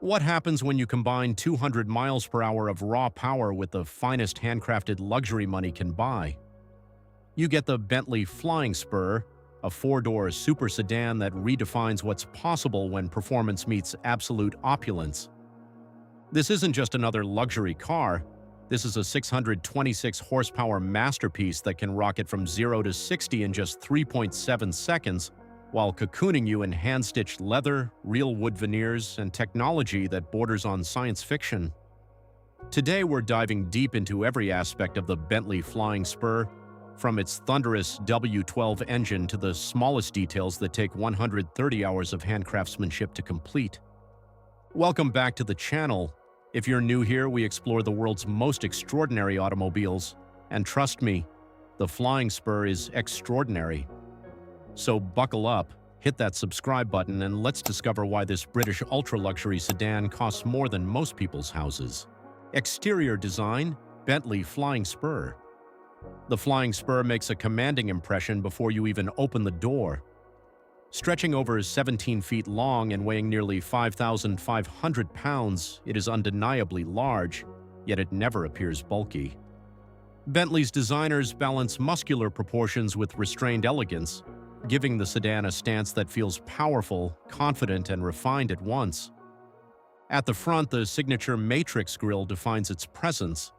What happens when you combine 200 miles per hour of raw power with the finest handcrafted luxury money can buy? You get the Bentley Flying Spur, a four-door super sedan that redefines what's possible when performance meets absolute opulence. This isn't just another luxury car. This is a 626 horsepower masterpiece that can rocket from 0 to 60 in just 3.7 seconds, while cocooning you in hand-stitched leather, real wood veneers, and technology that borders on science fiction. Today we're diving deep into every aspect of the Bentley Flying Spur, from its thunderous W12 engine to the smallest details that take 130 hours of handcraftsmanship to complete. Welcome back to the channel. If you're new here, we explore the world's most extraordinary automobiles, and trust me, the Flying Spur is extraordinary. So buckle up, hit that subscribe button, and let's discover why this British ultra-luxury sedan costs more than most people's houses. Exterior design: Bentley Flying Spur. The Flying Spur makes a commanding impression before you even open the door. Stretching over 17 feet long and weighing nearly 5,500 pounds, it is undeniably large, yet it never appears bulky. Bentley's designers balance muscular proportions with restrained elegance, giving the sedan a stance that feels powerful, confident, and refined at once. At the front, the signature matrix grille defines its presence.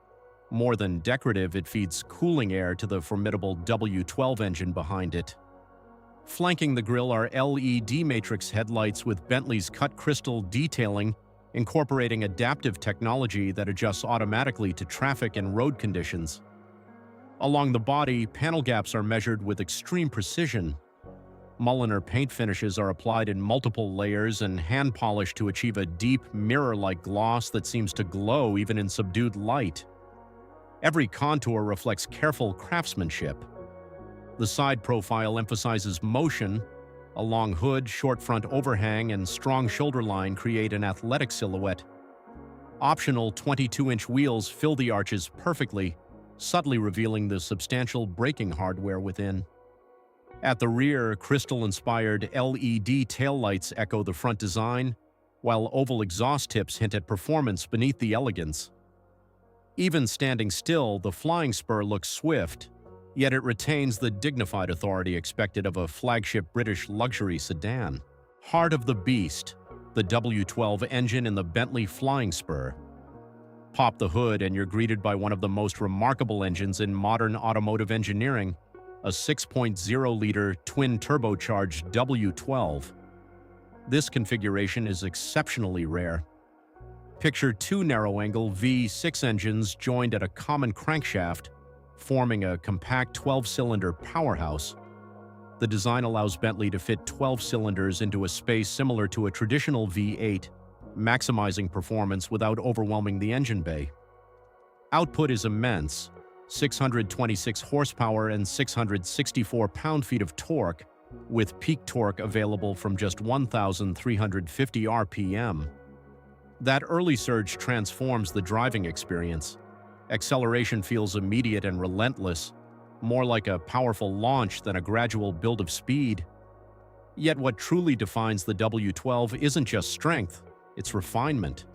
More than decorative, it feeds cooling air to the formidable W12 engine behind it. Flanking the grille are LED matrix headlights with Bentley's cut crystal detailing, incorporating adaptive technology that adjusts automatically to traffic and road conditions. Along the body, panel gaps are measured with extreme precision. Mulliner paint finishes are applied in multiple layers and hand-polished to achieve a deep, mirror-like gloss that seems to glow even in subdued light. Every contour reflects careful craftsmanship. The side profile emphasizes motion. A long hood, short front overhang, and strong shoulder line create an athletic silhouette. Optional 22-inch wheels fill the arches perfectly, subtly revealing the substantial braking hardware within. At the rear, crystal-inspired LED taillights echo the front design, while oval exhaust tips hint at performance beneath the elegance. Even standing still, the Flying Spur looks swift, yet it retains the dignified authority expected of a flagship British luxury sedan. Heart of the beast, the W12 engine in the Bentley Flying Spur. Pop the hood and you're greeted by one of the most remarkable engines in modern automotive engineering, a 6.0-liter twin-turbocharged W12. This configuration is exceptionally rare. Picture two narrow-angle V6 engines joined at a common crankshaft, forming a compact 12-cylinder powerhouse. The design allows Bentley to fit 12 cylinders into a space similar to a traditional V8, maximizing performance without overwhelming the engine bay. Output is immense: 626 horsepower and 664 pound-feet of torque, with peak torque available from just 1,350 RPM. That early surge transforms the driving experience. Acceleration feels immediate and relentless, more like a powerful launch than a gradual build of speed. Yet what truly defines the W12 isn't just strength, it's refinement.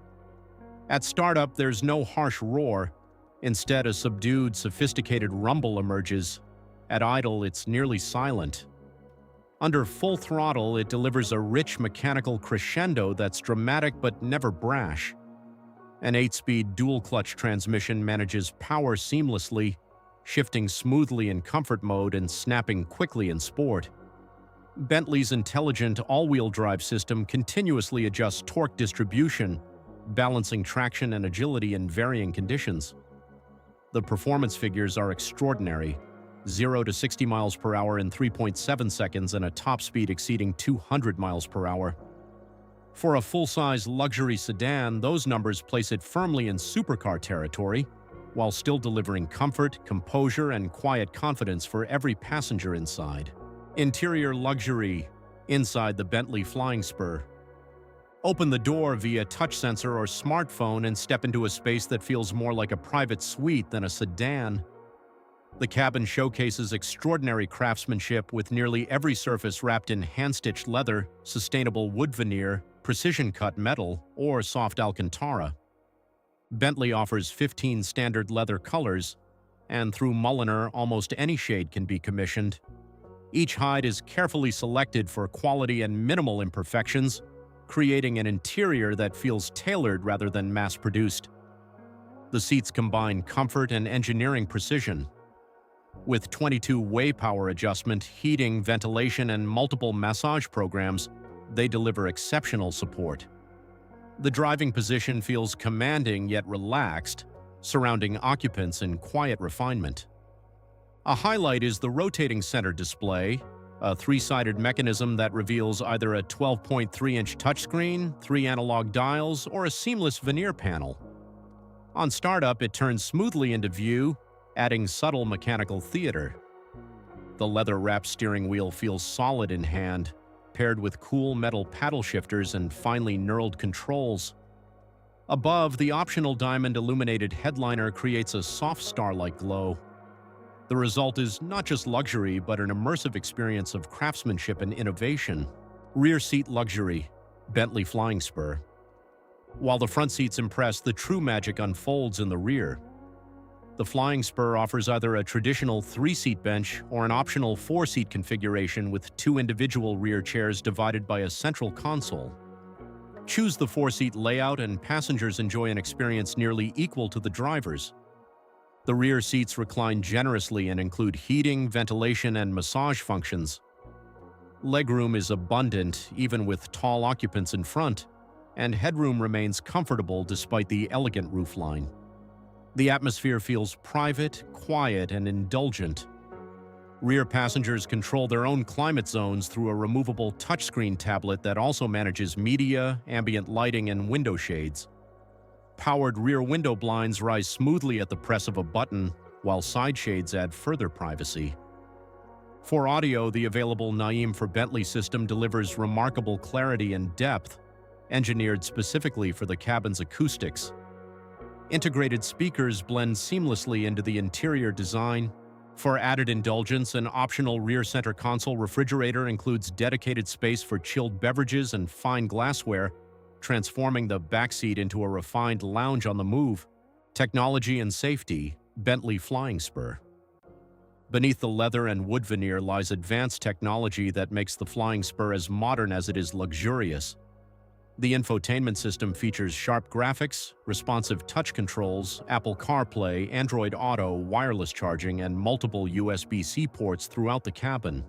At startup, there's no harsh roar. Instead, a subdued, sophisticated rumble emerges. At idle, it's nearly silent. Under full throttle, it delivers a rich mechanical crescendo that's dramatic but never brash. An 8-speed dual-clutch transmission manages power seamlessly, shifting smoothly in comfort mode and snapping quickly in sport. Bentley's intelligent all-wheel drive system continuously adjusts torque distribution, balancing traction and agility in varying conditions. The performance figures are extraordinary: 0 to 60 miles per hour in 3.7 seconds and a top speed exceeding 200 miles per hour. For a full-size luxury sedan, those numbers place it firmly in supercar territory, while still delivering comfort, composure, and quiet confidence for every passenger inside. Interior luxury: inside the Bentley Flying Spur. Open the door via touch sensor or smartphone and step into a space that feels more like a private suite than a sedan. The cabin showcases extraordinary craftsmanship with nearly every surface wrapped in hand-stitched leather, sustainable wood veneer, precision-cut metal, or soft Alcantara. Bentley offers 15 standard leather colors, and through Mulliner, almost any shade can be commissioned. Each hide is carefully selected for quality and minimal imperfections, creating an interior that feels tailored rather than mass-produced. The seats combine comfort and engineering precision. With 22-way power adjustment, heating, ventilation, and multiple massage programs, they deliver exceptional support. The driving position feels commanding yet relaxed, surrounding occupants in quiet refinement. A highlight is the rotating center display, a three-sided mechanism that reveals either a 12.3-inch touchscreen, 3 analog dials, or a seamless veneer panel. On startup, it turns smoothly into view, adding subtle mechanical theater. The leather-wrapped steering wheel feels solid in hand, paired with cool metal paddle shifters and finely knurled controls. Above, the optional diamond-illuminated headliner creates a soft star-like glow. The result is not just luxury, but an immersive experience of craftsmanship and innovation. Rear seat luxury, Bentley Flying Spur. While the front seats impress, the true magic unfolds in the rear. The Flying Spur offers either a traditional 3-seat bench or an optional 4-seat configuration with 2 individual rear chairs divided by a central console. Choose the 4-seat layout and passengers enjoy an experience nearly equal to the driver's. The rear seats recline generously and include heating, ventilation, and massage functions. Legroom is abundant, even with tall occupants in front, and headroom remains comfortable despite the elegant roofline. The atmosphere feels private, quiet, and indulgent. Rear passengers control their own climate zones through a removable touchscreen tablet that also manages media, ambient lighting, and window shades. Powered rear window blinds rise smoothly at the press of a button, while side shades add further privacy. For audio, the available Naim for Bentley system delivers remarkable clarity and depth, engineered specifically for the cabin's acoustics. Integrated speakers blend seamlessly into the interior design. For added indulgence, an optional rear center console refrigerator includes dedicated space for chilled beverages and fine glassware, transforming the backseat into a refined lounge on the move. Technology and safety, Bentley Flying Spur. Beneath the leather and wood veneer lies advanced technology that makes the Flying Spur as modern as it is luxurious. The infotainment system features sharp graphics, responsive touch controls, Apple CarPlay, Android Auto, wireless charging, and multiple USB-C ports throughout the cabin.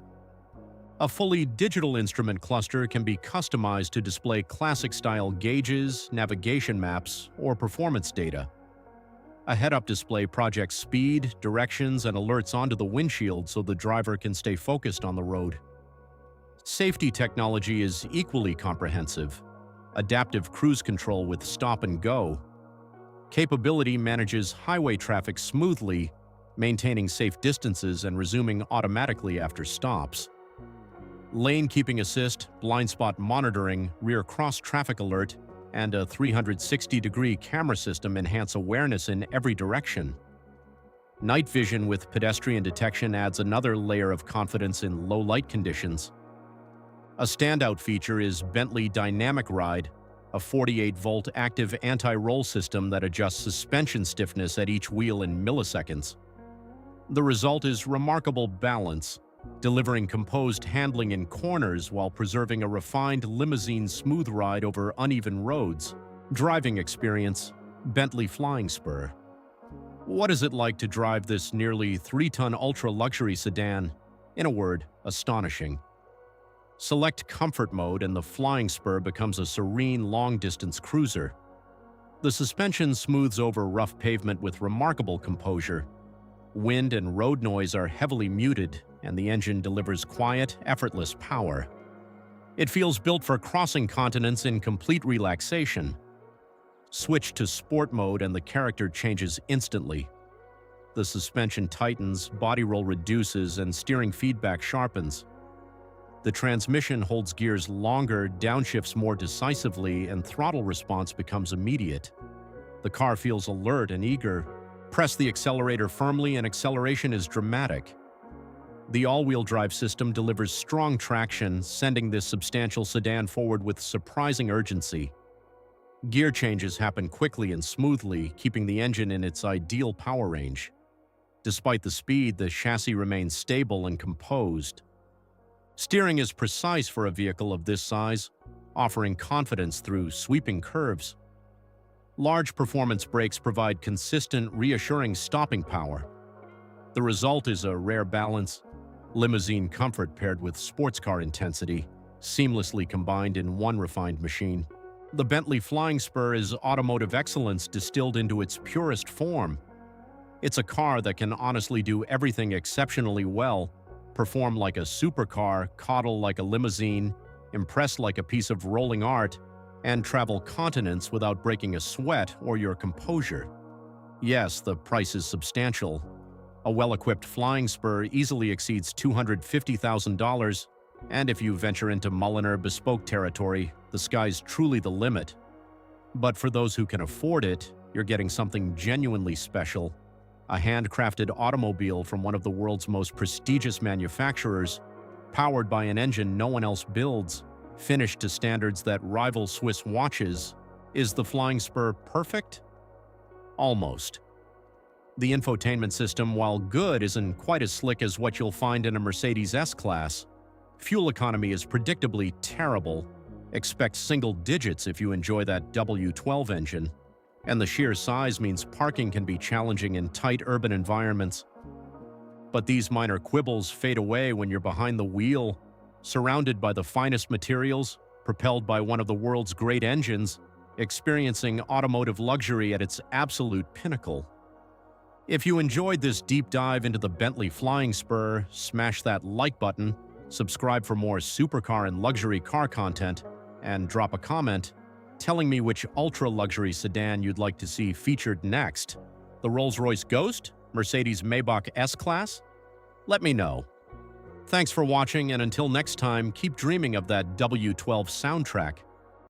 A fully digital instrument cluster can be customized to display classic-style gauges, navigation maps, or performance data. A head-up display projects speed, directions, and alerts onto the windshield so the driver can stay focused on the road. Safety technology is equally comprehensive. Adaptive cruise control with stop and go. Capability manages highway traffic smoothly, maintaining safe distances and resuming automatically after stops. Lane keeping assist, blind spot monitoring, rear cross traffic alert, and a 360-degree camera system enhance awareness in every direction. Night vision with pedestrian detection adds another layer of confidence in low light conditions. A standout feature is Bentley Dynamic Ride, a 48-volt active anti-roll system that adjusts suspension stiffness at each wheel in milliseconds. The result is remarkable balance, delivering composed handling in corners while preserving a refined limousine smooth ride over uneven roads. Driving experience, Bentley Flying Spur. What is it like to drive this nearly 3-ton ultra-luxury sedan? In a word, astonishing. Select Comfort Mode and the Flying Spur becomes a serene long-distance cruiser. The suspension smooths over rough pavement with remarkable composure. Wind and road noise are heavily muted, and the engine delivers quiet, effortless power. It feels built for crossing continents in complete relaxation. Switch to Sport Mode and the character changes instantly. The suspension tightens, body roll reduces, and steering feedback sharpens. The transmission holds gears longer, downshifts more decisively, and throttle response becomes immediate. The car feels alert and eager. Press the accelerator firmly and acceleration is dramatic. The all-wheel drive system delivers strong traction, sending this substantial sedan forward with surprising urgency. Gear changes happen quickly and smoothly, keeping the engine in its ideal power range. Despite the speed, the chassis remains stable and composed. Steering is precise for a vehicle of this size, offering confidence through sweeping curves. Large performance brakes provide consistent, reassuring stopping power. The result is a rare balance: limousine comfort paired with sports car intensity, seamlessly combined in one refined machine. The Bentley Flying Spur is automotive excellence distilled into its purest form. It's a car that can honestly do everything exceptionally well: perform like a supercar, coddle like a limousine, impress like a piece of rolling art, and travel continents without breaking a sweat or your composure. Yes, the price is substantial. A well-equipped Flying Spur easily exceeds $250,000, and if you venture into Mulliner bespoke territory, the sky's truly the limit. But for those who can afford it, you're getting something genuinely special: a handcrafted automobile from one of the world's most prestigious manufacturers, powered by an engine no one else builds, finished to standards that rival Swiss watches. Is the Flying Spur perfect? Almost. The infotainment system, while good, isn't quite as slick as what you'll find in a Mercedes S-Class. Fuel economy is predictably terrible. Expect single digits if you enjoy that W12 engine. And the sheer size means parking can be challenging in tight urban environments. But these minor quibbles fade away when you're behind the wheel, surrounded by the finest materials, propelled by one of the world's great engines, experiencing automotive luxury at its absolute pinnacle. If you enjoyed this deep dive into the Bentley Flying Spur, smash that like button, subscribe for more supercar and luxury car content, and drop a comment telling me which ultra-luxury sedan you'd like to see featured next. The Rolls-Royce Ghost? Mercedes Maybach S-Class? Let me know. Thanks for watching, and until next time, keep dreaming of that W12 soundtrack.